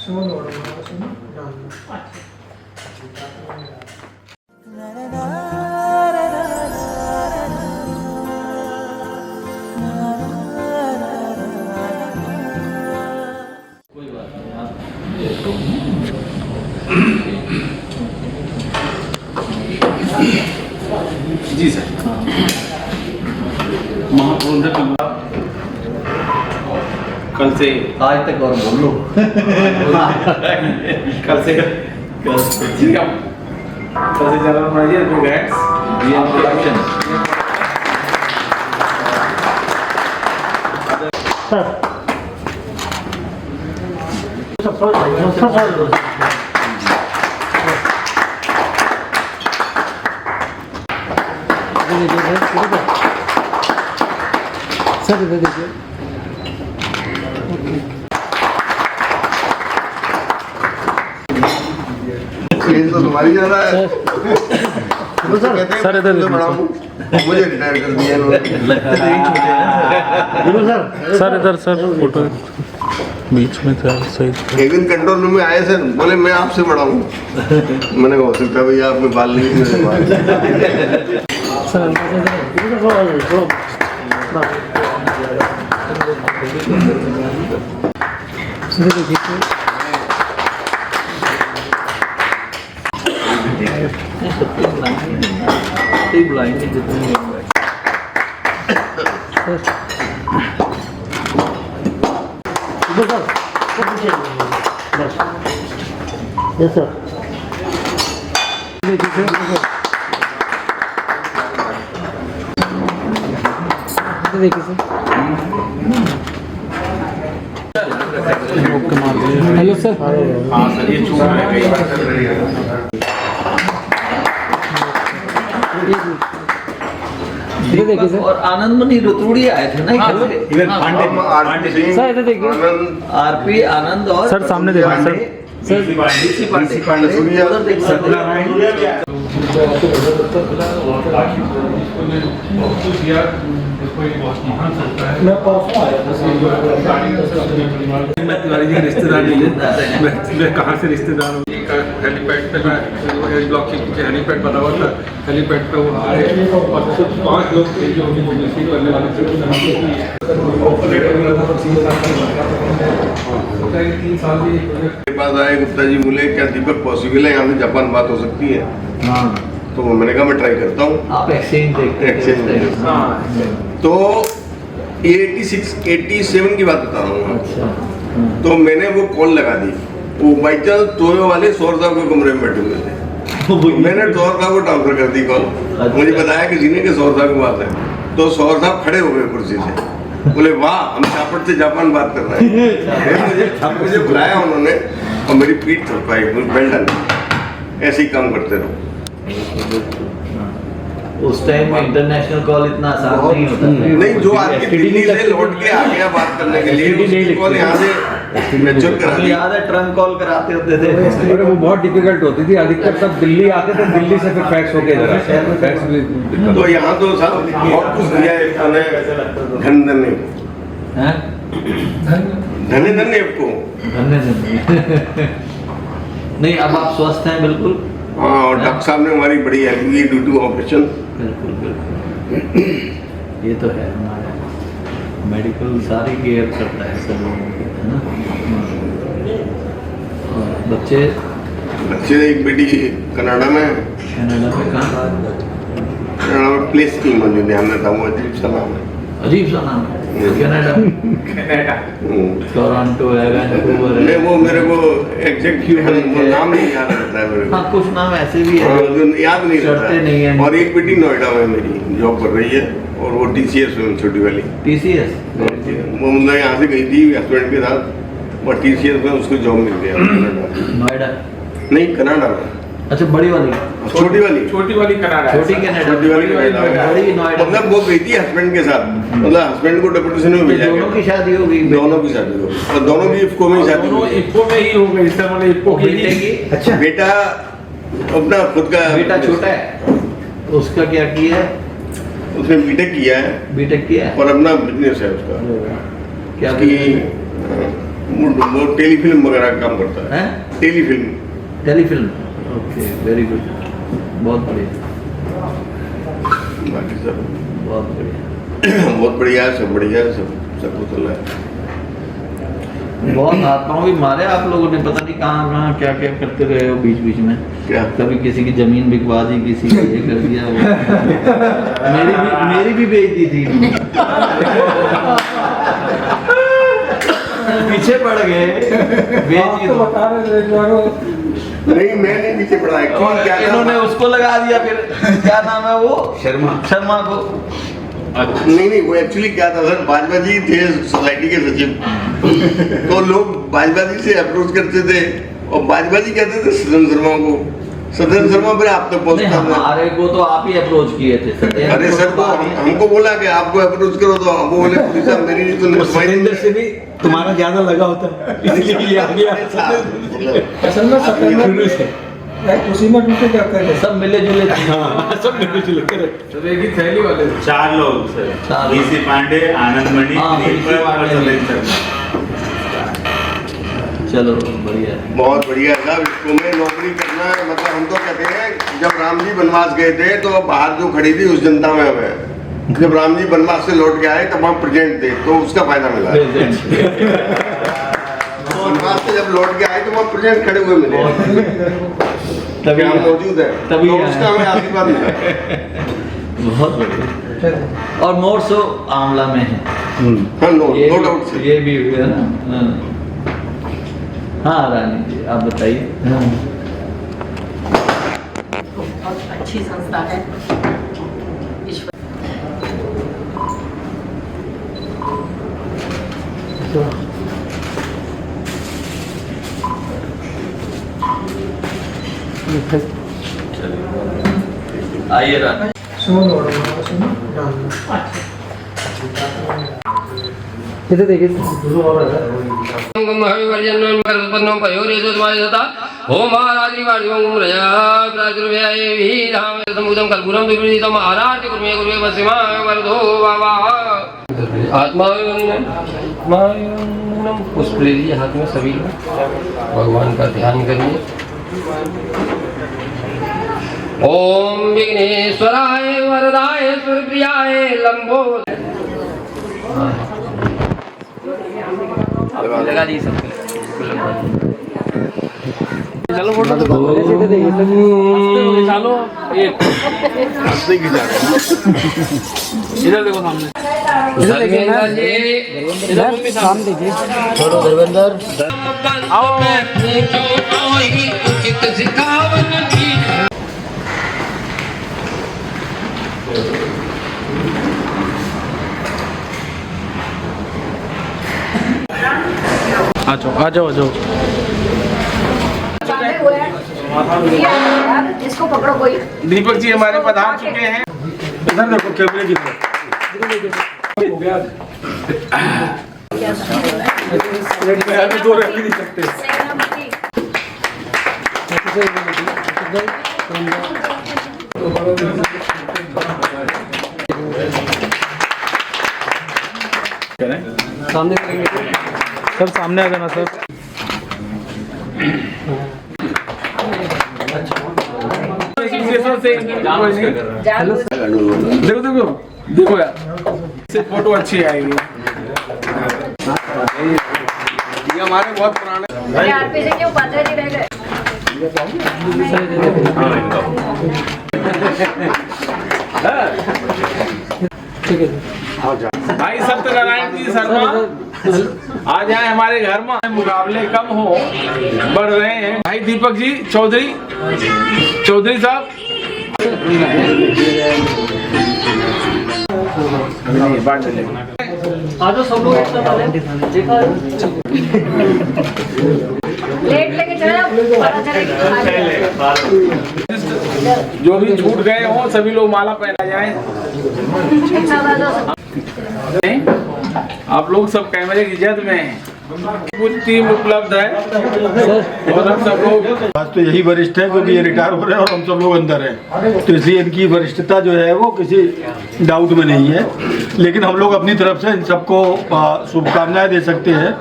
सुन और सुन डालना। कोई बात नहीं आप जी सर। महाप्रबंधक कल से आज तक और बोलो कल से ठीक है कल से general manager brigades option sir इधर देखिए। ये तो तुम्हारी जा रहा है सर इधर मुझे रिटायर कर दिया इन्होंने। सर इधर सर फोटो बीच में था सही। एक दिन कंट्रोल रूम में आए सर, बोले मैं आपसे बड़ा हूँ। मैंने कहा हो सकता है भैया आप में बाल नहीं मेरे बाल। बुलाएंगे जितने हेलो सर। हाँ सर ये चूक है इधर देखिए सर। और आनंदमणि रुतुड़ी आए थे ना इधर पांडे सिंह सर इधर देखिए। आनंद आरपी आनंद और सर सामने देखिए सर। डीसी पांडे सूर्या उधर देख सकते हैं। मैं परसों आया मैं तिवारी जी का रिश्तेदार नहीं हूँ। मैं कहाँ से रिश्तेदार हूँ। हेलीपैड पे मैं एयर ब्लॉक के पीछे हेलीपैड बना हुआ था। हेलीपैड पे वो आए और सिर्फ 5 लोग थे जो रिसीव करने वाले थे। 3 साल भी मेरे पास आए गुप्ता जी, बोले क्या दीपक पॉसिबल है यहाँ से जापान बात हो सकती है? हाँ तो मैंने कहा मैं ट्राई करता हूँ। आप एक्सचेंज देखते हैं। Exchange। तो ये 87 की बात बता रहा हूँ। अच्छा तो मैंने वो कॉल लगा दी। वो बाई चांस टोयो वाले सौर साहब के कमरे में बैठे हुए थे। मैंने सौर साहब को ट्रांसफर कर दी कॉल। मुझे बताया किसी ने कि सौर साहब की बात है। तो सौर साहब खड़े हो गए कुर्सी से, बोले वाह हम चापट से जापान बात कर रहे हैं। मुझे बुलाया उन्होंने और मेरी पीठ थपकाई, वेल डन, ऐसे ही काम करते रहो। उस टाइम में इंटरनेशनल कॉल इतना आसान नहीं होता था। नहीं, जो आदमी दिल्ली से लौट के आ गया बात करने के लिए, कॉल यहाँ से मैच्योर करा मुझे दी। याद है ट्रंक कॉल कराते होते थे। अरे वो बहुत डिफिकल्ट होती थी। अधिकतर सब दिल्ली आते थे, दिल्ली से फिर फैक्स होके इधर आते थे। फैक्स भी दिक्कत तो यहाँ तो साहब बहुत कुछ दिया है इन्होंने, धन धन्य हैं? धन्य धन्य आपको। धन्य नहीं, अब आप स्वस्थ हैं बिल्कुल। हाँ, और डॉक्टर साहब ने हमारी बड़ी हेल्प की ड्यू टू ऑपरेशन। बिल्कुल बिल्कुल ये तो है हमारा मेडिकल सारी केयर करता है सब लोगों की, है ना। और बच्चे बच्चे एक बेटी कनाडा में, कनाडा में कहाँ? कनाडा में प्लेस की मुझे ध्यान रहता हूँ, अजीब सा नाम है। अजीब सा नाम है। कनाडा टोरंटो है, वैंकूवर नहीं, है। वो मेरे को एग्जैक्ट नाम नहीं याद रहता है मेरे को। हाँ कुछ नाम ऐसे भी हाँ, है जो याद नहीं चढ़ते नहीं रहता। हैं। और एक बेटी नोएडा में मेरी जॉब कर रही है, और वो TCS में छोटी वाली। TCS वो मतलब यहाँ से गई थी हस्बैंड के साथ, और TCS में उसको जॉब मिल गया नोएडा नहीं, कनाडा में। अच्छा बड़ी वाली छोटी वाली कनाडा है। छोटी कनाडा छोटी वाली कनाडा बड़ी है। नोएडा मतलब वो गई थी हस्बैंड के साथ, मतलब हस्बैंड को डेपुटेशन में भेजा दोनों की गया। शादी हो गई दोनों की शादी हो गई, और दोनों की इफ्को में ही शादी दोनों हुई है। इफ्को में ही हो गई सर, मतलब इफ्को की बेटे की अच्छा बेटा अपना खुद का बेटा छोटा है, उसका क्या किया है? उसने बीटेक किया है बीटेक किया है। और अपना बिजनेस है उसका। क्या उसकी वो टेलीफिल्म वगैरह का काम करता है। हैं? टेलीफिल्म। ओके, वेरी गुड, बहुत बढ़िया, बाकी सब बहुत बढ़िया। बहुत बढ़िया है, सब बढ़िया है, सब कुछ चल रहा है। बहुत आत्माओं भी मारे आप लोगों ने, पता नहीं कहाँ कहाँ क्या क्या करते रहे हो बीच बीच में। क्या? कभी किसी की जमीन बिकवा दी, किसी को ये कर दिया वो। मेरी भी बेइज्जती थी। पीछे पड़ गए, बेच ही दो। नहीं, मैं नहीं पीछे पड़ा है। और क्या इन्होंने उसको लगा दिया, फिर क्या नाम है वो, शर्मा को। नहीं, वो एक्चुअली क्या था सर, भाजपा जी थे सोसाइटी के सचिव। तो लोग भाजपा जी से अप्रोच करते थे और भाजपा जी कहते थे सदन शर्मा को, सदन शर्मा फिर आप तक पहुंचता था। हमारे को तो आप ही अप्रोच किए थे। अरे सर, तो हमको बोला कि आपको अप्रोच करो, तो हम बोले पुलिस साहब मेरी नहीं तो सतेंद्र से भी तुम्हारा ज्यादा लगा होता है, इसलिए ये आ गया। असल में सतेंद्र से उसी में टूटे जाते थे, सब मिले जुले थे। हाँ, सब मिले जुले कर। सब एक ही थैली वाले थे। 4 लोग सर, चार। बीसी पांडे, आनंद मणि, हाँ, दीपक बीसी और पांडे। सतेंद्र शर्मा। चलो बढ़िया है। बहुत बढ़िया साहब, इसको में नौकरी करना है। मतलब हम तो कहते हैं, जब राम जी वनवास गए थे तो बाहर जो खड़ी थी उस जनता में हमें, जब राम जी वनवास से लौट के आए तब हम प्रेजेंट थे, तो उसका फायदा मिला। वनवास से जब लौट के आए तो वहाँ प्रेजेंट खड़े हुए मिले, तभी हम मौजूद है, तभी तो आए। उसका हमें आशीर्वाद मिला। बहुत बढ़िया। और मोर सो आंवला में है, हाँ, नो डाउट से। ये भी है ना। हाँ रानी जी, आप बताइए। बहुत अच्छी संस्था है। ईश्वर आइए रानी। इधर देखिए, पुष्प ले लीजिए हाथ में सभी लोग, भगवान का ध्यान करिए। ओम विघ्नेश्वराय वरदाय सुरप्रियाय लंबो। लगा दी सब। चलो फोटो तो चलो एक इधर देखो सामने, इधर देखिए ना, इधर मम्मी सामने देखिए। छोड़ो धर्मेंद्र, आओ। आ जाओ। इसको पकड़ो कोई। दीपक जी हमारे पधार चुके हैं। इधर देखो, कैमरे की तरफ। हो गया, प्लेट में अभी 2 रख नहीं सकते। सामने सर सामने आ जाना सर। देखो यार, इससे फोटो अच्छी आएगी। ये हमारे बहुत पुराने आरपी से क्यों पात्रा जी रह गए? भाई सत्यनारायण जी शर्मा आज आए हमारे घर में। मुकाबले कम हो बढ़ रहे हैं। भाई दीपक जी चौधरी साहब, आज सब लोग देखा प्लेट लेके चले जाओ, पता चलेगा। जो भी छूट गए हों सभी लोग माला पहना जाए। आप लोग सब कैमरे की जद में हैं। पूरी टीम उपलब्ध है और हम सब लोग आज तो यही वरिष्ठ है क्योंकि ये रिटायर हो रहे हैं और हम सब लोग अंदर हैं, तो इसलिए इनकी वरिष्ठता जो है वो किसी डाउट में नहीं है। लेकिन हम लोग अपनी तरफ से इन सबको शुभकामनाएं दे सकते हैं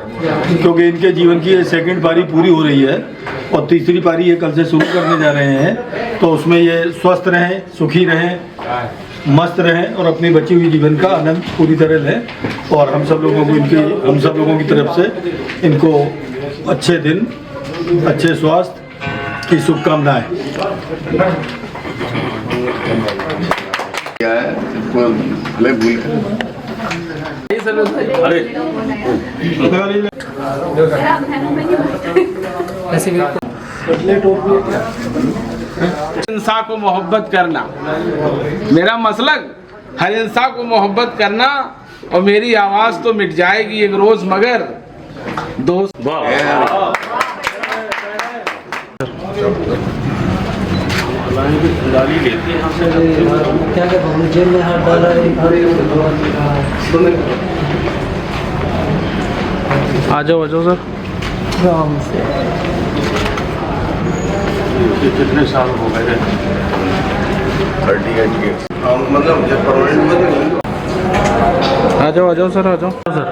क्योंकि इनके जीवन की ये सेकंड पारी पूरी हो रही है और तीसरी पारी ये कल से शुरू करने जा रहे हैं। तो उसमें ये स्वस्थ रहें, सुखी रहें, मस्त रहें और अपनी बची हुई जीवन का आनंद पूरी तरह लें। और हम सब लोगों की तरफ से इनको अच्छे दिन, अच्छे स्वास्थ्य की शुभकामनाएं। क्या है भले भूल इंसान को मोहब्बत करना, मेरा मसलक हर इंसान को मोहब्बत करना और मेरी आवाज तो मिट जाएगी एक रोज मगर दोस्त। क्या जेल में हाथ डाला आ जाओ सर। कितने साल हो गए? 38 years। मतलब जब परमानेंट आ जाओ सर, आ जाओ सर।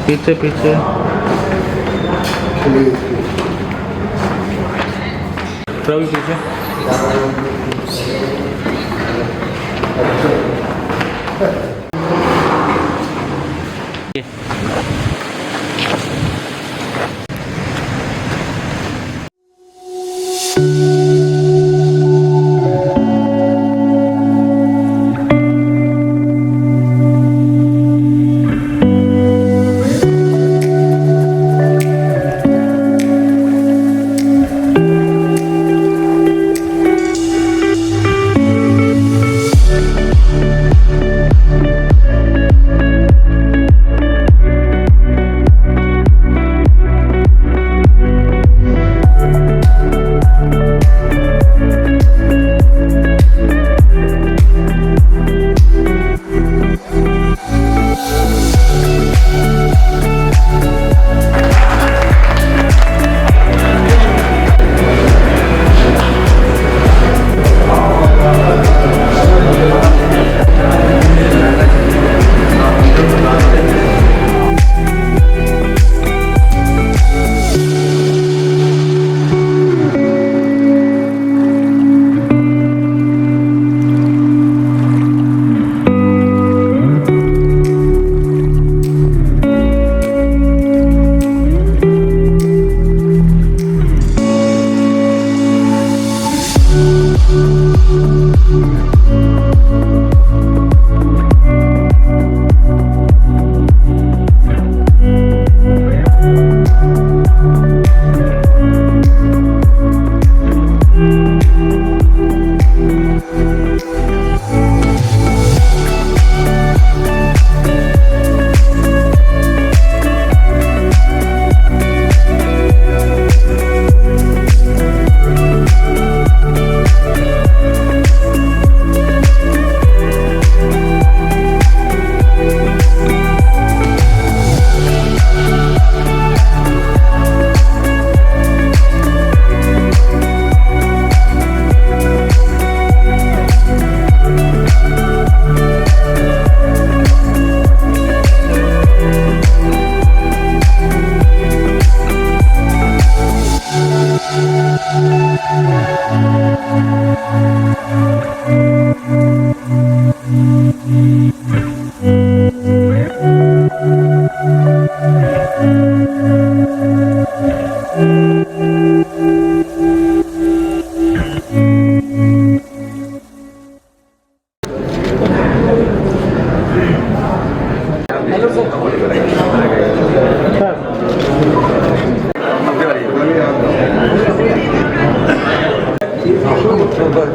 पीछे पीछे प्रभु पीछे।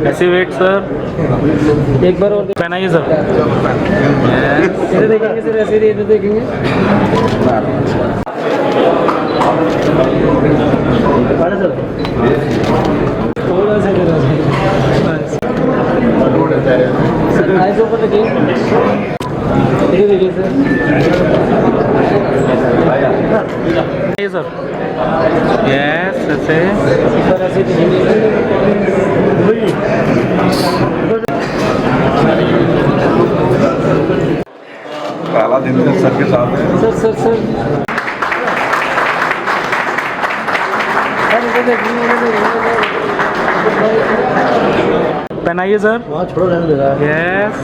ऐसे वेट सर, एक बार और पहनाइए सर। इधर देखेंगे सर, ऐसे इधर देखेंगे। थोड़ा सा सर आइज ऊपर देखिए, ये देखिए सर, ये सर यस ऐसे सर ऐसे पहला दिन सर के साथ है। सर सर सर इधर देखिए, पहनाइए सर। वहाँ छोड़ो, रहने दे रहा है। यस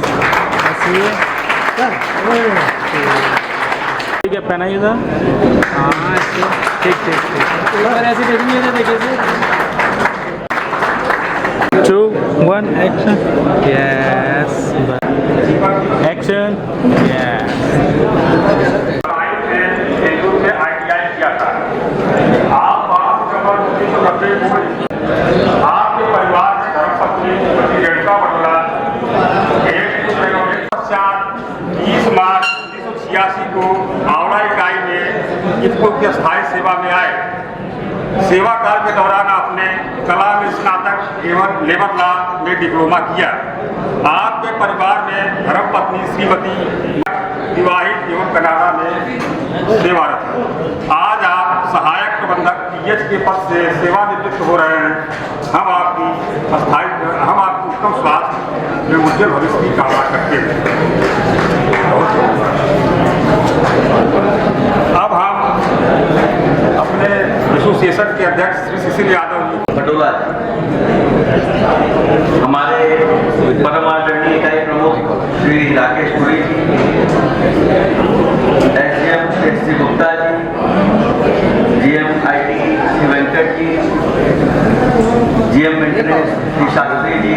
ऐसे ठीक है, पहनाइए सर। हाँ ऐसे ठीक ठीक ठीक। सर ऐसे देखिए, इधर देखिए sir. 2 1 action. Yes action. Yes में आईटीआई किया था। आप 5 नवंबर 1990 आपके परिवार में धर्मपत्नी श्रीमती रेणुका बडोला 20 मार्च 1986 को हावड़ा इकाई में इफको की स्थायी सेवा में आए। सेवा काल के दौरान आपने कला में स्नातक एवं लेबर लॉ में डिप्लोमा किया। आपके परिवार में धर्मपत्नी श्रीमती विवाहित एवं कनाडा में सेवारत है। आज आप सहायक प्रबंधक पीएच के पद से सेवानिवृत्त हो रहे हैं। हम आपकी उत्तम स्वास्थ्य में उज्जवल भविष्य की कामना करते हैं। अब हम अपने एसोसिएशन के अध्यक्ष श्री शिशिर यादव बडोला हमारे परम आदरणीय इकाई प्रमुख Shri Rakesh Puri ji, SDM Shri Gupta ji, GM IT Shri Venkat ji, GM maintenance Shri Shastri ji,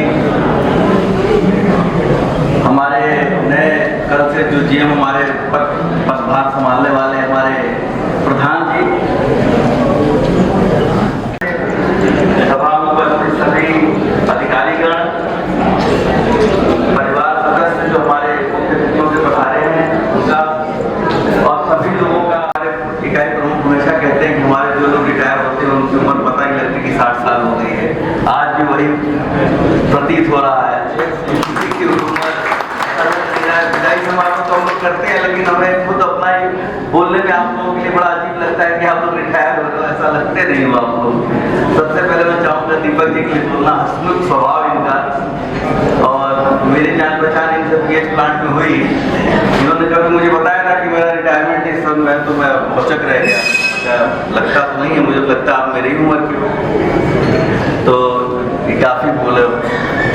हमारे नए कल से जो जीएम हमारे पदभार संभालने वाले हमारे प्रधान जी, सभा में उपस्थित सभी अधिकारीगण, परिवार सदस्य जो हमारे मुख्य अतिथियों से पधारे हैं उनका, और सभी लोगों का। हमारे इकाई प्रमुख हमेशा कहते हैं कि हमारे जो लोग रिटायर होते हैं उनकी उम्र पता ही लगती कि 60 साल हो गई है। आज भी वही प्रतीत हो रहा है। विदाई समारोह तो हम लोग करते हैं, लेकिन हमें खुद अपना ही बोलने में आप लोगों के लिए बड़ा अजीब लगता है कि आप लोग रिटायर हो गए, ऐसा लगते नहीं हो आप लोग। सबसे पहले मैं चाहूँगा दीपक जी के लिए बोलना, हंसमुख स्वभाव इनका, और मेरी जान पहचान इनसे पीएच प्लांट में हुई। इन्होंने कभी मुझे बताया था कि मेरा रिटायरमेंट इस समय में, तो मैं भौचक रह गया। लगता तो नहीं है, मुझे लगता आप मेरी ही उम्र के हो। तो ये काफ़ी बोले,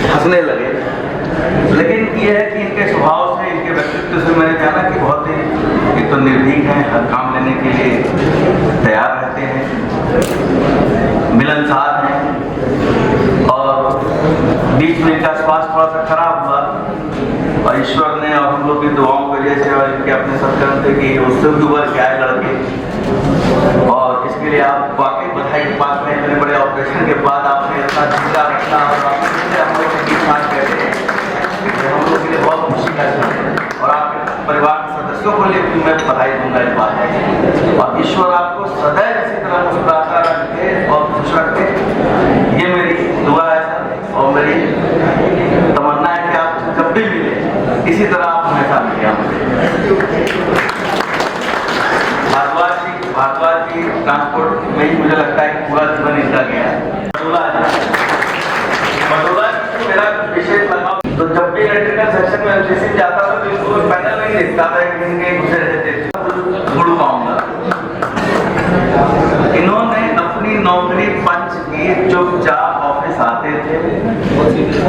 हंसने लगे। लेकिन ये है कि इनके स्वभाव से, इनके व्यक्तित्व से मैंने जाना कि बहुत ही एक तो निर्भीक हैं, हर काम लेने के लिए तैयार रहते हैं, मिलनसार हैं, और बीच में इनका स्वास्थ्य थोड़ा सा खराब हुआ और ईश्वर ने और हम लोग की दुआओं की वजह से और इनके अपने सत्कर्म से कि उससे भी उबर के आए लड़के, और इसके लिए आप वाकई बधाई के पास में। इतने बड़े ऑपरेशन के बाद आपने इतना जिंदा रखना और हम लोग के साथ कहते हैं, हम लोग के लिए बहुत खुशी का क्षण है। और आपके परिवार के सदस्यों को लेकर मैं बधाई दूंगा इस बात में, और ईश्वर आपको सदैव इसी तरह मुस्कुराता रखे और खुश रखे, ये मेरी दुआ है और मेरी तमन्ना है कि आप जब भी मिले इसी तरह आप हमेशा मिले। भारद्वाज जी ट्रांसपोर्ट में ही मुझे लगता है कि पूरा जीवन इनका गया है। बडोला जी मेरा विशेष लगाव, तो जब भी इलेक्ट्रिकल सेक्शन में एमसीसी जाता था तो इसको पैनल नहीं दिखता था कि इनके घुसे रहते थे, छोड़ पाऊंगा। इन्होंने अपनी नौकरी पंच की, चुपचाप ऑफिस आते थे,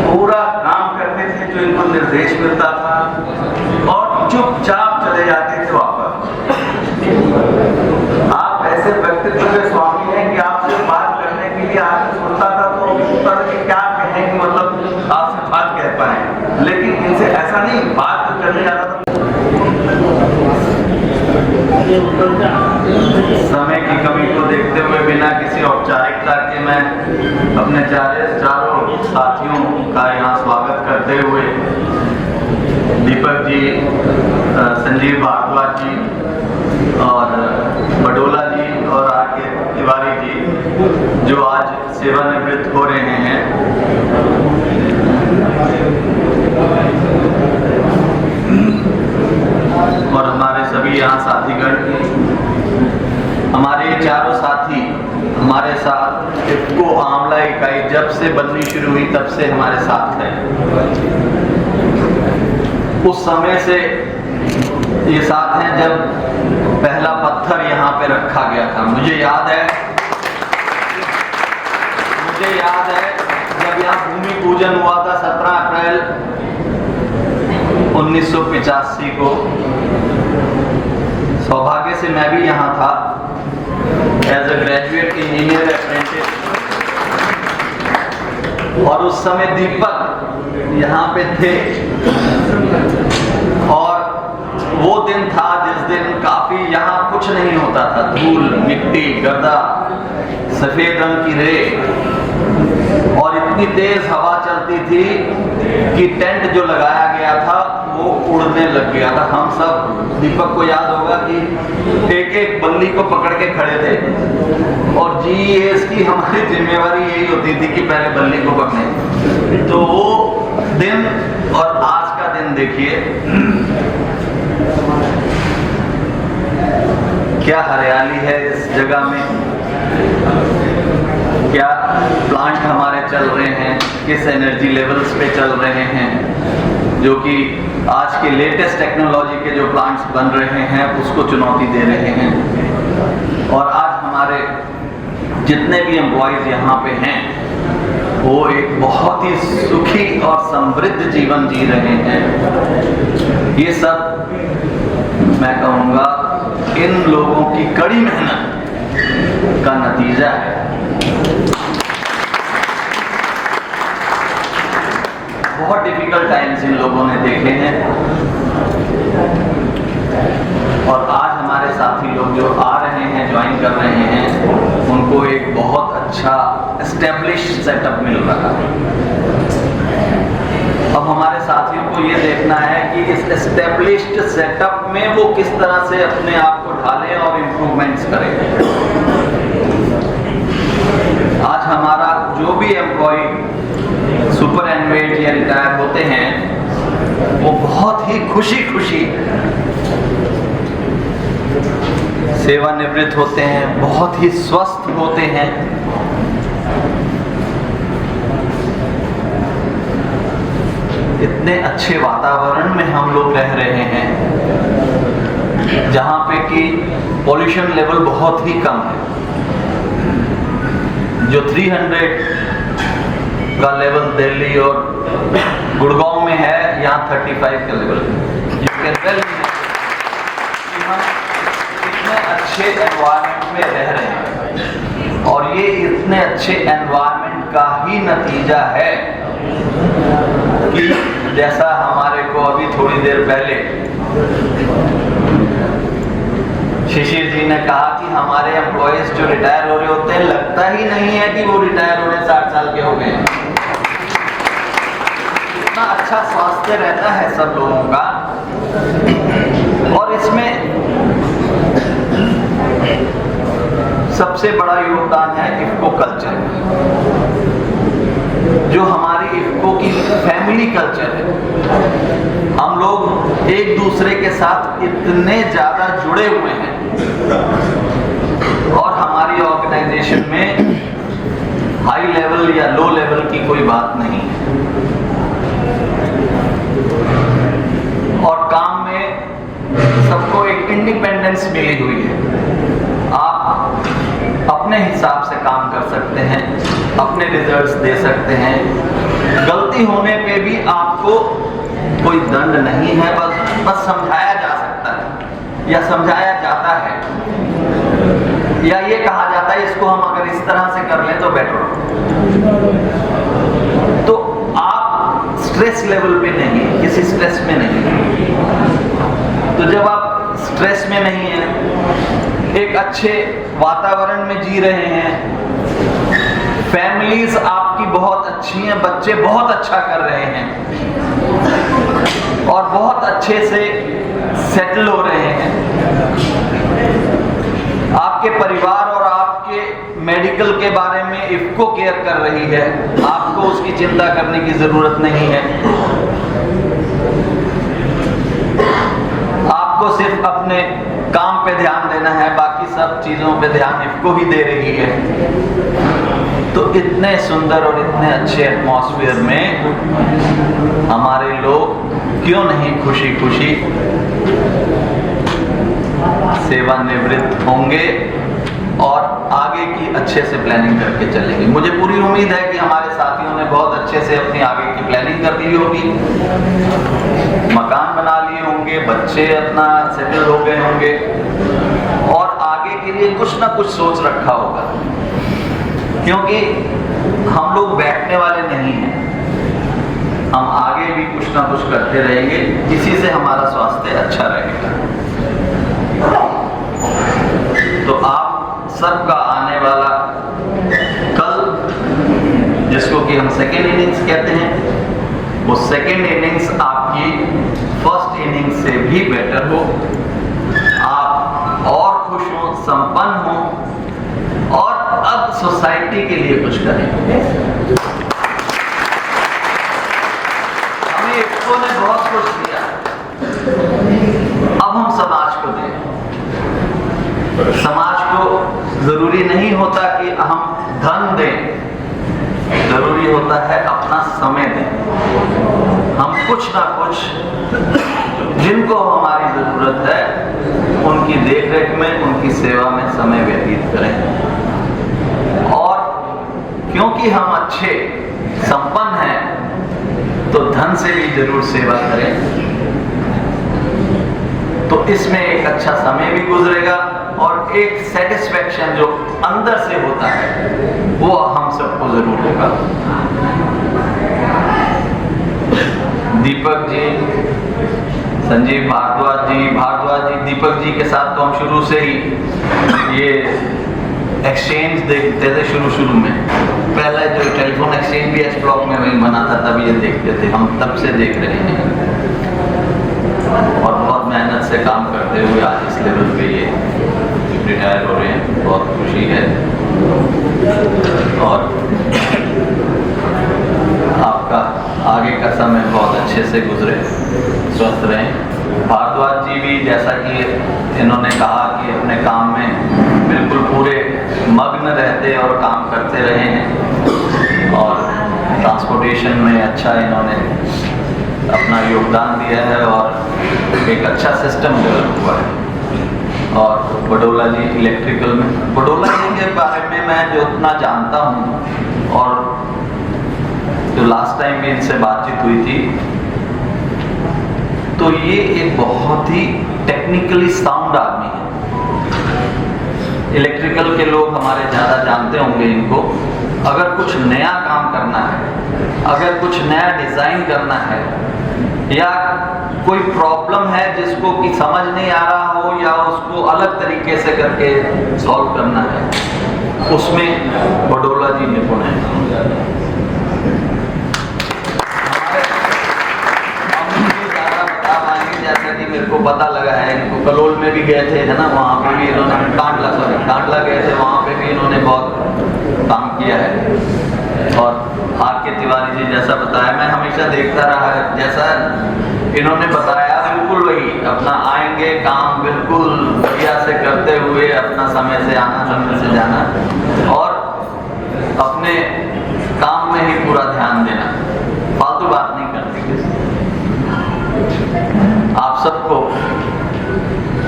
पूरा काम करते थे जो इनको निर्देश मिलता था, और चुपचाप चले जाते थे वापस। आप ऐसे व्यक्तित्व के स्वामी हैं कि आपसे बात करने के लिए आगे सुनता था तो सोचता था कि क्या कहें कि मतलब आपसे बात कह पाए, लेकिन इनसे ऐसा नहीं, बात करने जाता था। समय की कमी को देखते हुए बिना किसी औपचारिकता के मैं अपने चारों साथियों का यहाँ स्वागत करते हुए दीपक जी, संजीव भारद्वाज जी और बडोला जी और आगे तिवारी जी जो आज सेवानिवृत्त हो रहे हैं, और हमारे सभी यहाँ साथीगण, हमारे चारों साथी हमारे साथ इफ्को आंवला इकाई जब से बननी शुरू हुई तब से हमारे साथ है। उस समय से ये साथ हैं जब पहला पत्थर यहाँ पे रखा गया था। मुझे याद है जब यहाँ भूमि पूजन हुआ था 17 अप्रैल 1985 को। सौभाग्य से मैं भी यहाँ था as a graduate engineer apprentice, और उस समय दीपक यहाँ पे थे। और वो दिन था जिस दिन काफी यहाँ कुछ नहीं होता था, धूल, मिट्टी, गर्दा, सफेद रंग की रेत, और इतनी तेज हवा चलती थी कि टेंट जो लगाया गया था वो उड़ने लग गया था। हम सब, दीपक को याद होगा कि एक एक बल्ली को पकड़ के खड़े थे, और जीएस की हमारी जिम्मेवारी यही होती थी कि पहले बल्ली को पकड़े। तो वो दिन और आज का दिन देखिए, क्या हरियाली है इस जगह में, क्या प्लांट हमारे चल रहे हैं, किस एनर्जी लेवल्स पे चल रहे हैं, जो कि आज के लेटेस्ट टेक्नोलॉजी के जो प्लांट्स बन रहे हैं उसको चुनौती दे रहे हैं। और आज हमारे जितने भी एम्प्लॉयज यहाँ पे हैं वो एक बहुत ही सुखी और समृद्ध जीवन जी रहे हैं। ये सब मैं कहूँगा इन लोगों की कड़ी मेहनत का नतीजा है। बहुत डिफिकल्ट टाइम्स इन लोगों ने देखे हैं, और आज हमारे साथी लोग जो आ रहे हैं, ज्वाइन कर रहे हैं, उनको एक बहुत अच्छा एस्टेब्लिश्ड सेटअप मिल रहा है। अब हमारे साथियों को ये देखना है कि इस एस्टेब्लिश्ड सेटअप में वो किस तरह से अपने आप को ढालें और इम्प्रूवमेंट्स करें। आज हमारा जो भी एम्प्लॉय सुपर एनुएट या रिटायर होते हैं वो बहुत ही खुशी खुशी सेवानिवृत्त होते हैं, बहुत ही स्वस्थ होते हैं। इतने अच्छे वातावरण में हम लोग रह रहे हैं जहाँ पे कि पॉल्यूशन लेवल बहुत ही कम है। जो 300 का लेवल दिल्ली और गुड़गांव में है, यहाँ 35 का लेवल है। हम इतने अच्छे एनवायरनमेंट में रह रहे हैं, और ये इतने अच्छे एनवायरनमेंट का ही नतीजा है कि जैसा हमारे को अभी थोड़ी देर पहले शिशिर जी ने कहा कि हमारे एम्प्लॉयज जो रिटायर हो रहे होते हैं, लगता ही नहीं है कि वो रिटायर होने 60 साल के हो गए हैं। इतना अच्छा स्वास्थ्य रहता है सब लोगों का। और इसमें सबसे बड़ा योगदान है इफ्को कल्चर, जो हमारी इफ्को की फैमिली कल्चर है। हम लोग एक दूसरे के साथ इतने ज्यादा जुड़े हुए हैं, और हमारी ऑर्गेनाइजेशन में हाई लेवल या लो लेवल की कोई बात नहीं है। और काम में सबको एक इंडिपेंडेंस मिली हुई है। आप अपने हिसाब से काम कर सकते हैं, अपने रिजल्ट्स दे सकते हैं। गलती होने पे भी आपको कोई दंड नहीं है, बस समझाया जा सकता है या समझाया जाता है, या ये कहा जाता है इसको हम अगर इस तरह से कर लें तो बेटर हो। तो आप स्ट्रेस लेवल पे नहीं, किसी स्ट्रेस में नहीं। तो जब आप स्ट्रेस में नहीं है, एक अच्छे वातावरण में जी रहे हैं, फैमिलीज आपकी बहुत अच्छी हैं, बच्चे बहुत अच्छा कर रहे हैं और बहुत अच्छे से सेटल हो रहे हैं, आपके परिवार और आपके मेडिकल के बारे में इफ्को केयर कर रही है, आपको उसकी चिंता करने की जरूरत नहीं है। आपको सिर्फ अपने काम पे ध्यान देना है, बाकी सब चीजों पे ध्यान इफ्को ही दे रही है। तो इतने सुंदर और इतने अच्छे एटमॉस्फेयर में हमारे लोग क्यों नहीं खुशी खुशी सेवानिवृत्त होंगे और आगे की अच्छे से प्लानिंग करके चलेंगे। मुझे पूरी उम्मीद है कि हमारे साथियों ने बहुत अच्छे से अपनी आगे की प्लानिंग कर ली होगी, मकान बना लिए होंगे, बच्चे अपना सेटल हो गए होंगे और आगे के लिए कुछ ना कुछ सोच रखा होगा, क्योंकि हम लोग बैठने वाले नहीं हैं। हम आगे भी कुछ ना कुछ करते रहेंगे, इसी से हमारा स्वास्थ्य अच्छा रहेगा। तो आप सबका आने वाला कल, जिसको कि हम सेकेंड इनिंग्स कहते हैं, वो सेकेंड इनिंग्स आपकी फर्स्ट इनिंग्स से भी बेटर हो, आप और खुश हो, संपन्न हो और अब सोसाइटी के लिए कुछ करें। हमें इफ्को ने बहुत कुछ दिया, अब हम समाज को दें। समाज को जरूरी नहीं होता कि हम धन दें, जरूरी होता है अपना समय दें। हम कुछ ना कुछ जिनको हमारी जरूरत है उनकी देखरेख में, उनकी सेवा में समय व्यतीत करें। और क्योंकि हम अच्छे संपन्न हैं तो धन से भी जरूर सेवा करें। तो इसमें एक अच्छा समय भी गुजरेगा और एक सेटिस्फैक्शन जो अंदर से होता है वो हम सबको जरूर होगा। दीपक जी, संजीव भारद्वाज जी, दीपक जी के साथ तो हम शुरू से ही ये एक्सचेंज देखते थे। शुरू में पहले जो टेलीफोन एक्सचेंज भी एस ब्लॉक में वही बना था, तब ये देखते थे, हम तब से देख रहे हैं और बहुत मेहनत से काम करते हुए आज इस लेवल पे ये रिटायर हो रहे हैं। बहुत खुशी है और आपका आगे का समय बहुत अच्छे से गुजरे, स्वस्थ रहें। भारद्वाज जी भी जैसा कि इन्होंने कहा कि अपने काम में बिल्कुल पूरे मग्न रहते और काम करते रहे हैं और ट्रांसपोर्टेशन में अच्छा इन्होंने अपना योगदान दिया है और एक अच्छा सिस्टम डेवलप हुआ है। और बडोला जी इलेक्ट्रिकल में, बडोला जी के बारे में मैं जो उतना जानता हूँ और जो लास्ट टाइम भी इनसे बातचीत हुई थी, तो ये एक बहुत ही टेक्निकली साउंड आदमी है। इलेक्ट्रिकल के लोग हमारे ज़्यादा जानते होंगे इनको। अगर कुछ नया काम करना है, अगर कुछ नया डिज़ाइन करना है या कोई प्रॉब्लम है जिसको कि समझ नहीं आ रहा हो या उसको अलग तरीके से करके सॉल्व करना है, उसमें बडोला जी निपुण है। जैसा कि मेरे को पता लगा है, इनको कलोल में भी गए थे, है ना, वहाँ पे भी इन्होंने कांडला गए थे, वहाँ पे भी इन्होंने बहुत काम किया है। और आर के तिवारी जी जैसा बताया, मैं हमेशा देखता रहा है, जैसा इन्होंने बताया बिल्कुल वही अपना आएंगे, काम बिल्कुल बढ़िया से करते हुए अपना समय से आना, समय से जाना और अपने काम में ही पूरा ध्यान देना, फालतू बात नहीं करते किसी। आप सबको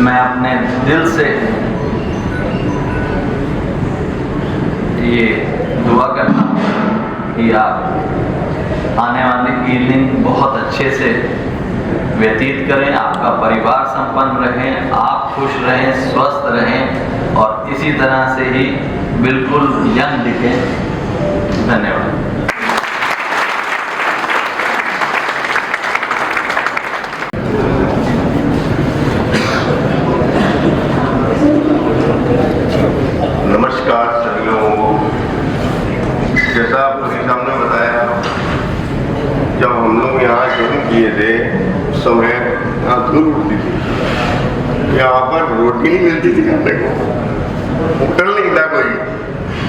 मैं अपने दिल से ये दुआ करता हूँ कि आप आने वाली इवनिंग बहुत अच्छे से व्यतीत करें, आपका परिवार संपन्न रहे, आप खुश रहें, स्वस्थ रहें और इसी तरह से ही बिल्कुल यंग दिखें। धन्यवाद। नमस्कार सभी लोगों को। जैसा आपके सामने बताया, जब हम लोग यहाँ ज्वाइन किए थे उस समय यहाँ धूल उड़ती थी, यहाँ पर रोटी नहीं मिलती थी खाने को, होटल नहीं था कोई,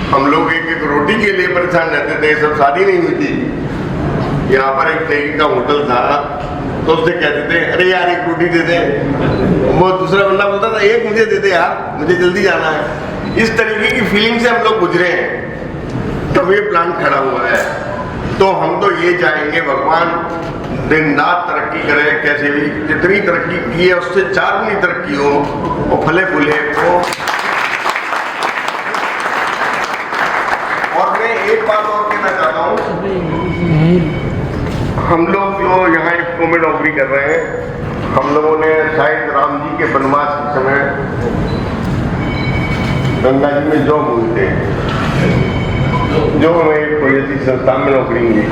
हम लोग एक एक रोटी के लिए परेशान रहते थे, सब शादी नहीं हुई थी। यहाँ पर एक टेकी का होटल था, तो उससे कहते थे अरे यार एक रोटी दे दे, वो दूसरा बंदा बोलता था एक मुझे दे दे यार, मुझे जल्दी जाना है। इस तरीके की फीलिंग से हम लोग गुजरे हैं, तब ये प्लांट खड़ा हुआ है। तो हम तो ये चाहेंगे भगवान दिन रात तरक्की करे, कैसे भी जितनी तरक्की की है उससे 4 गुनी तरक्की हो और फले फूले हो। और मैं एक बात और कहना चाहता हूँ, हम लोग जो यहाँ इफ्को में नौकरी कर रहे हैं, हम लोगों ने शायद राम जी के वनवास के समय गंगा जी में जॉब हुई थे, जो हमें कोई ऐसी संस्था में नौकरी मिली।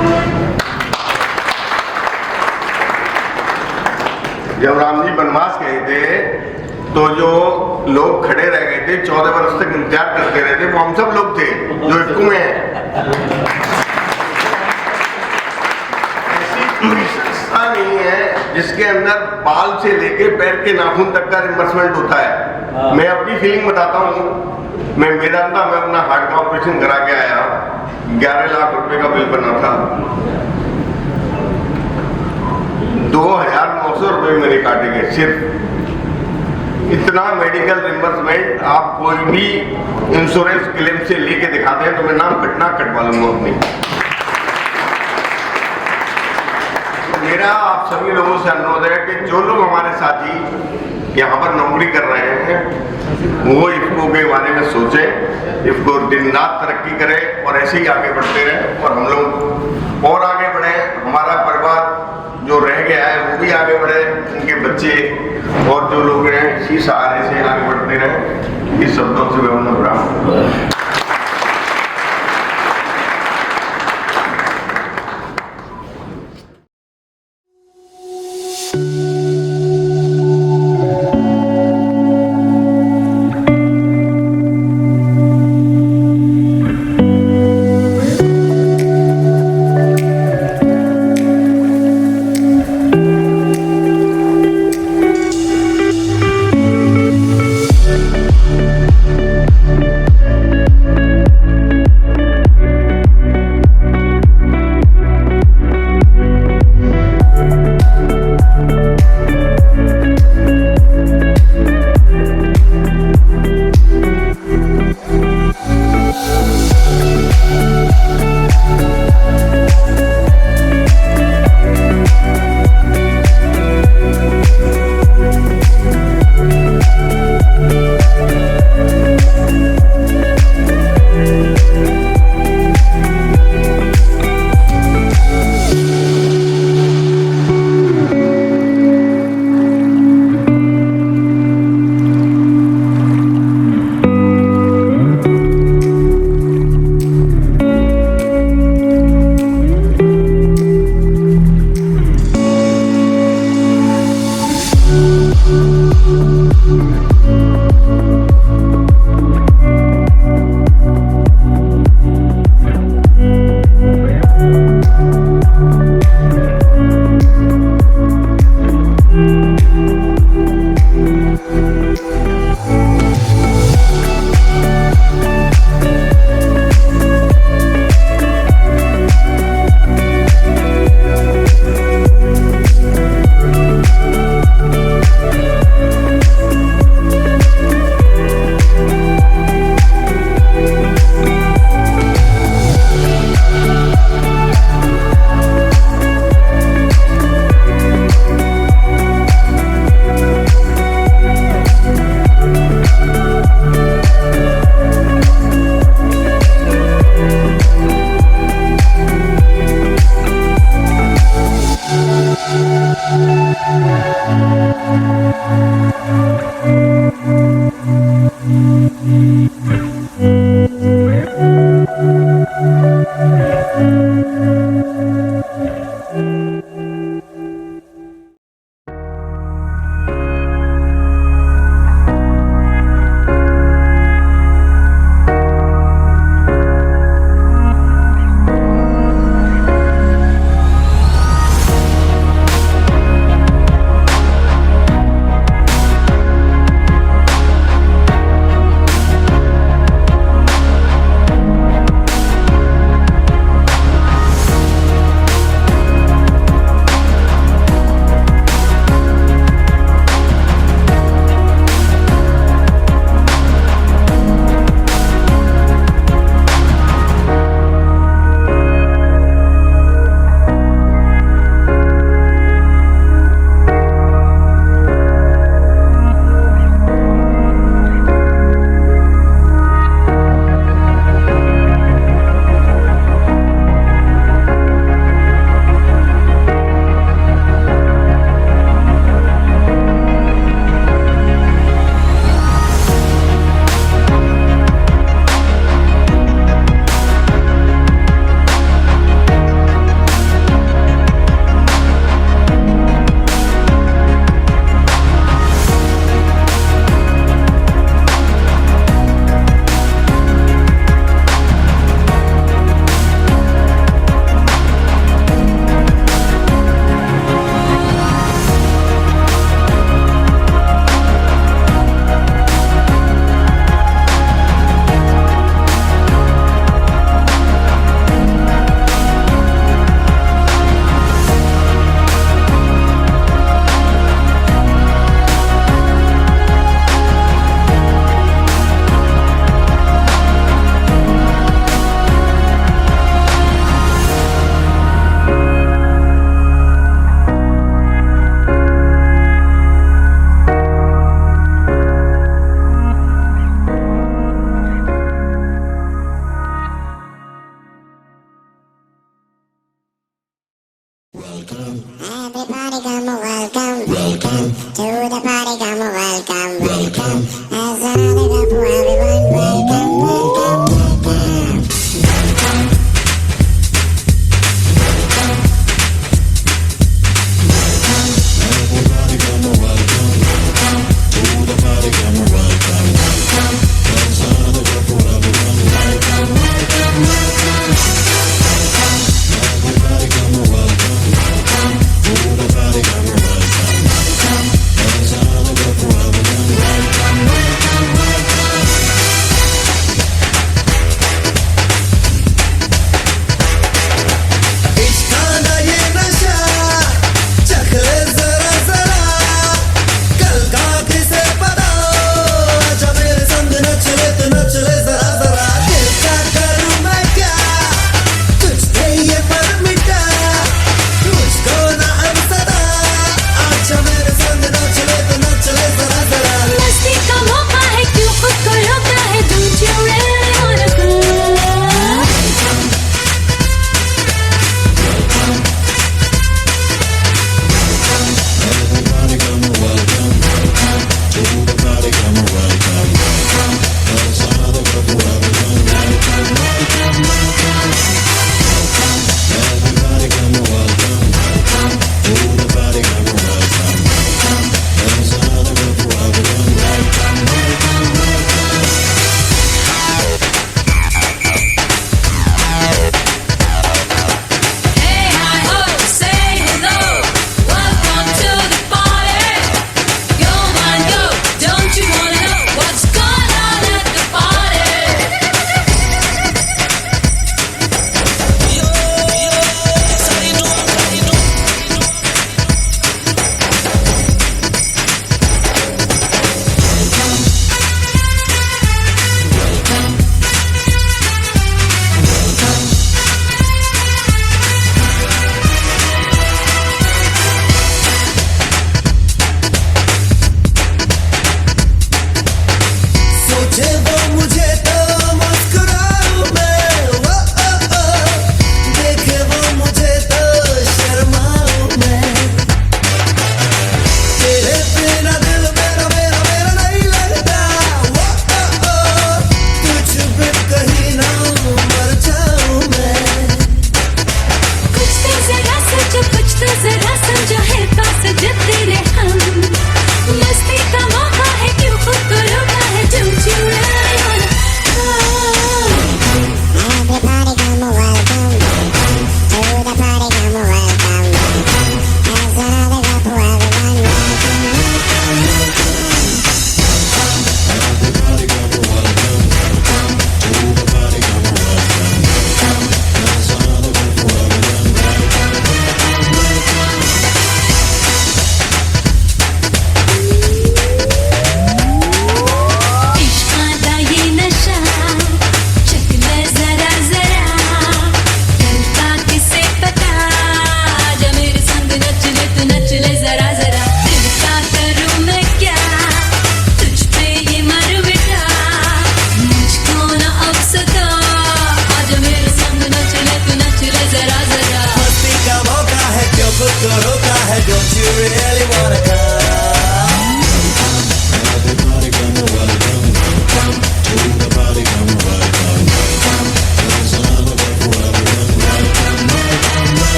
जब राम जी वनवास गए थे तो जो लोग खड़े रह गए थे 14 वर्ष तक इंतजार करते रहे थे, वो हम सब लोग थे जो इफ्को में हैं। नहीं है जिसके अंदर बाल से लेके पैर के नाखून तक का रिम्बर्समेंट होता है। मैं अपनी फीलिंग बताता हूँ, मैं मेदांता में अपना हार्ट का ऑपरेशन करा के आया, 11 लाख रुपए का बिल बना था, 2,900 रुपए मेरे काटे गए सिर्फ। इतना मेडिकल रिम्बर्समेंट आप कोई भी इंश्योरेंस क्लेम से लेके दिखाते हैं तो मैं नाम घटना कटवा लूंगा अपनी। मेरा आप सभी लोगों से अनुरोध है कि जो लोग हमारे साथी यहाँ पर नौकरी कर रहे हैं वो इफ्को के बारे में सोचें, इफ्को दिन रात तरक्की करे और ऐसे ही आगे बढ़ते रहें और हम लोग और आगे बढ़े, हमारा परिवार जो रह गया है वो भी आगे बढ़े, उनके बच्चे और जो लोग हैं इसी सहारे से आगे बढ़ते रहें। इस शब्दों से मैं विराम।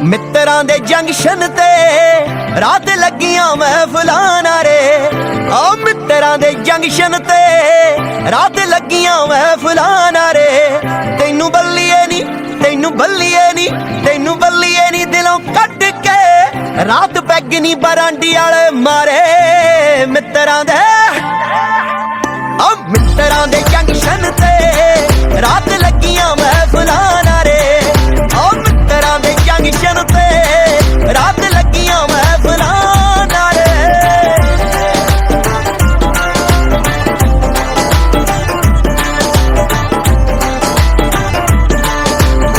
ਮਿੱਤਰਾਂ ਦੇ ਜੰਕਸ਼ਨ ਤੇ ਰਾਤ ਲੱਗੀਆਂ ਮਹਿਫਲਾਂ ਨਾਰੇ ਓ ਮਿੱਤਰਾਂ ਦੇ ਜੰਕਸ਼ਨ ਤੇ ਰਾਤ ਲੱਗੀਆਂ ਮਹਿਫਲਾਂ ਨਾਰੇ ਤੈਨੂੰ ਬੱਲੀਏ ਨੀ ਤੈਨੂੰ ਬੱਲੀਏ ਨੀ ਤੈਨੂੰ ਬੱਲੀਏ ਨੀ ਦਿਲੋਂ ਕੱਢ ਕੇ ਰਾਤ ਪੈਗ ਨੀ ਬਰਾਂਡੀ ਵਾਲੇ ਮਾਰੇ ਮਿੱਤਰਾਂ ਦੇ ਓ ਮਿੱਤਰਾਂ ਦੇ ਜੰਕਸ਼ਨ ਤੇ ਰਾਤ ਲੱਗੀਆਂ ਮਹਿਫਲਾਂ ਨਾਰੇ ਓ ਮਿੱਤਰਾਂ ਦੇ ਜੰਕਸ਼ਨ ਤੇ ਰਾਤ ਲੱਗੀਆਂ ਮਹਿਫਲਾਂ ਨਾਰੇ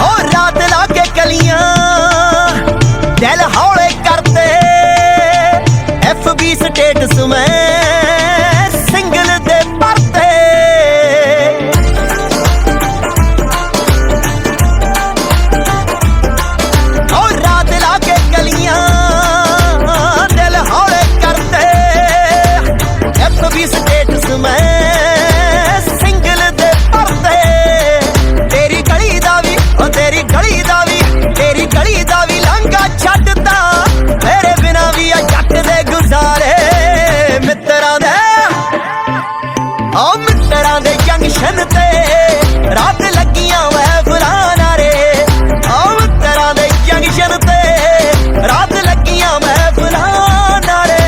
ਓ ਰਾਤ ਲਾ ਕੇ ਕਲੀਆਂ ਦਿਲ ਹੌਲੇ ਕਰਦੇ भी स्टेटस में सिंगल दे परते और रात लाके गलियां दिल हौले करते एफ भी स्टेटस में सिंगल दे परते तेरी गली दा भी ओ तेरी गली दा भी तेरी गली दा भी लांघा छड्डदा तेरे बिना भी आ जट दे गुजारे मित्तरां दे ओ मित्तरां दे जंक्शन ते रात लगियां महफिलां नारे ओ मित्तरां दे जंक्शन ते रात लगियां महफिलां नारे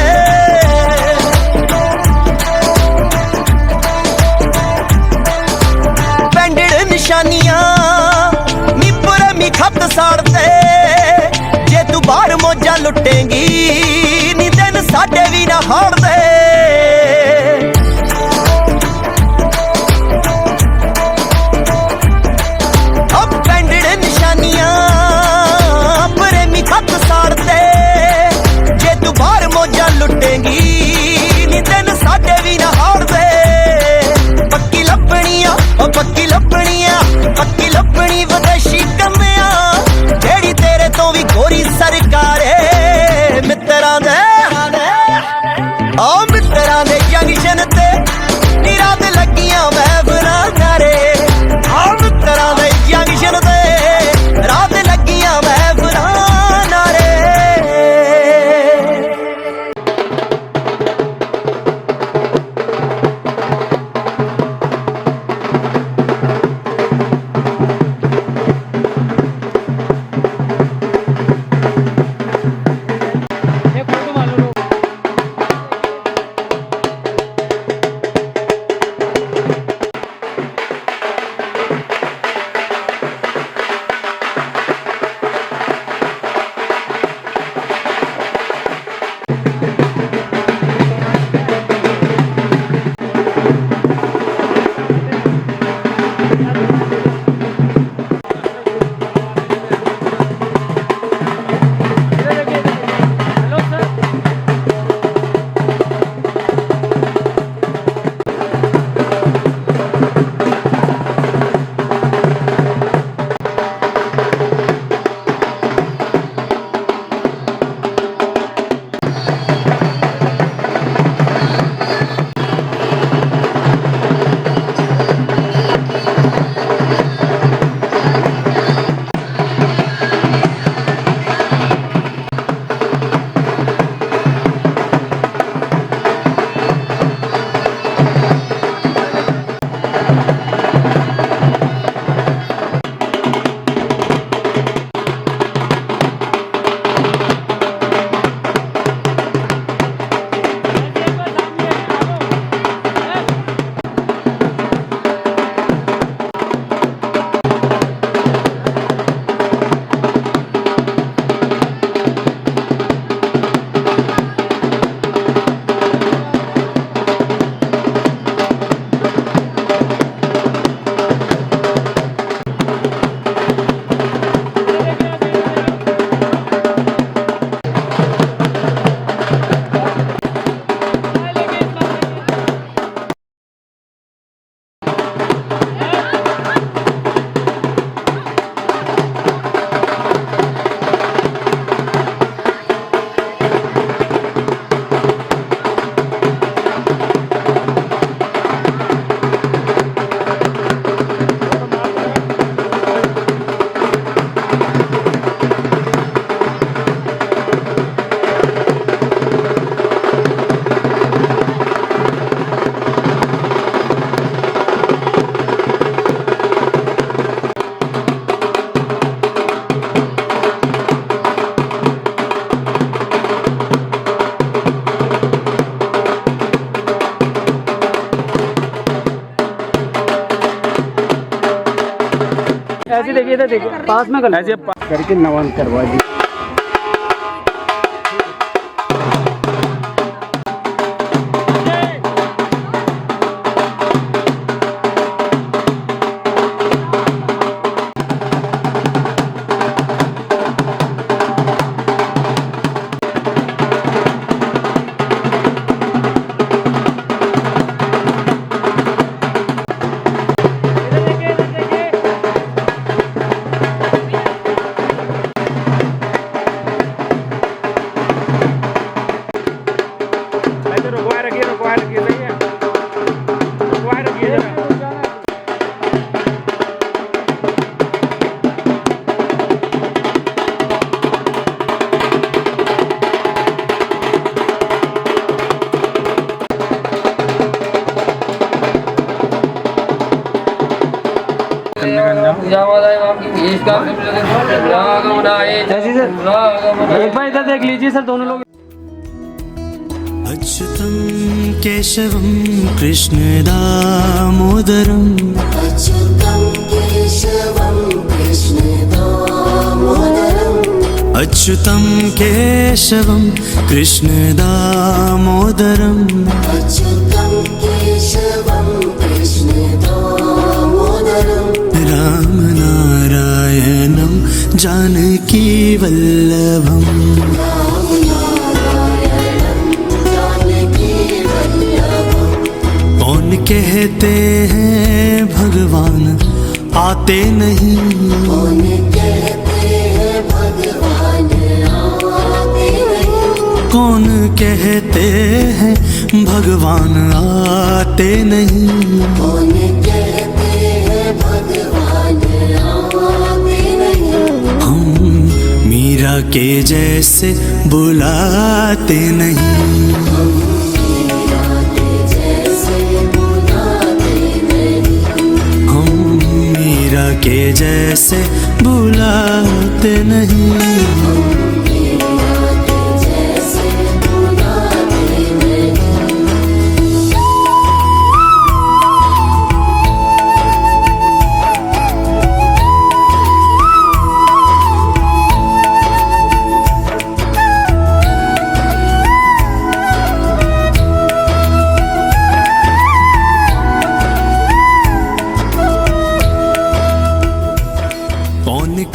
बैंडड निशानियां नी पुरमी खत साड़ते जे तू बाहर मौजा लुटेंगी नी दिन साडे भी ना हारदे अब बैंडड निशानियां प्रेमी खत साड़ते जे तू बाहर मौजा लुटेंगी नी दिन साडे भी ना हारदे पक्की लभणियां ओ पक्की लभणियां पक्की लभणी विदेशी कन्या जेड़ी तेरे तो भी गोरी सरकार मित्तरां दे ओ मित्तरां दे जंक्शन ते नी रात लगियां महफिलां नारे ओ मित्तरां दे जंक्शन ते रात लगियां महफिलां नारे ऐसे देखिए, इधर देखिए, पास में ऐसे करके नवान करवा दी। ऐसे रुकवाए रखिए सही है, रुकवाए रखिए जरा। एक बार इधर देख लीजिए सर, दोनों लोग। अच्युतं केशवं कृष्ण दामोदरम् अच्युतं केशवं कृष्ण दामोदरम् अच्युतं केशवं कृष्ण दामोदरम् अच्युतं केशवं कृष्ण दामोदरम् राम नारायणं जानकी वल्लभम् कौन कहते हैं भगवान आते नहीं, कौन कहते हैं भगवान आते नहीं, कौन कहते हैं भगवान आते नहीं, कौन कहते हैं भगवान आते नहीं। हम मीरा के जैसे बुलाते नहीं, के जैसे बुलाते नहीं।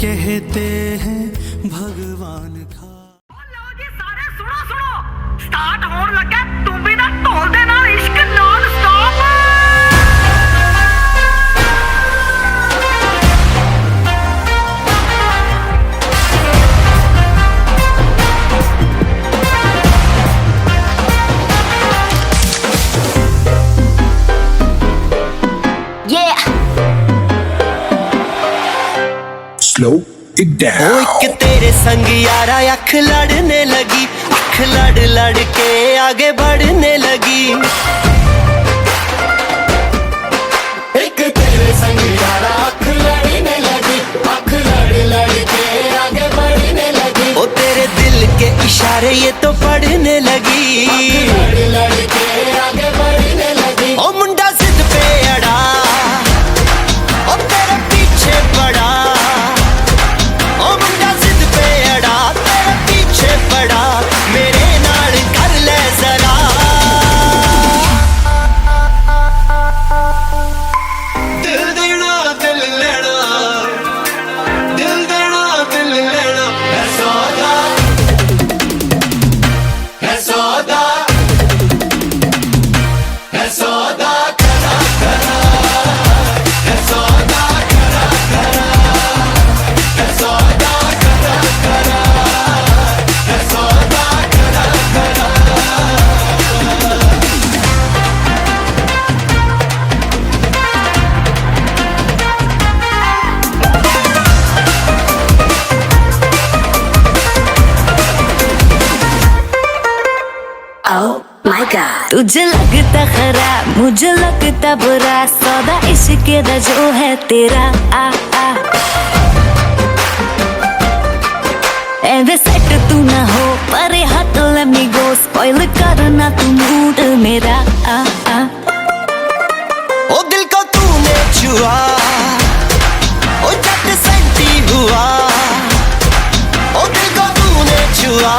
कहते हैं भगवान का। सारे सुनो स्टार्ट होने लगा, तुम भी ना ढोल देना इश्क non stop. Slow it down। एक तेरे संग यारा अख लड़ने लगी, अख लड़ लड़ के आगे बढ़ने लगी। एक तेरे संग यारा अख लड़ने लगी, अख लड़ लड़ के आगे बढ़ने लगी। ओ तेरे दिल के इशारे ये तो पढ़ने लगी, लड़ लड़ के आगे बढ़ने लगी। ओ मुंडा जिद पे अड़ा, ओ तेरे पीछे पड़ा, बड़ा मेरे नाल कर ले जरा। दिल देना दिल लेना, दिल देना दिल लेना है सौदा, है सौदा, है सौदा करा करा, है सौदा करा करा, है सौदा करा करा। तुझे लगता खराब मुझे लगता बुरा, सौदा इश्क दा जो है तेरा आ आ। एवे सेट तू ना हो परे हाथ let me go, स्पॉइल करना तू मूड मेरा आ आ। ओ दिल को तूने छुआ, ओ झट सेंटी हुआ, ओ दिल को तूने छुआ,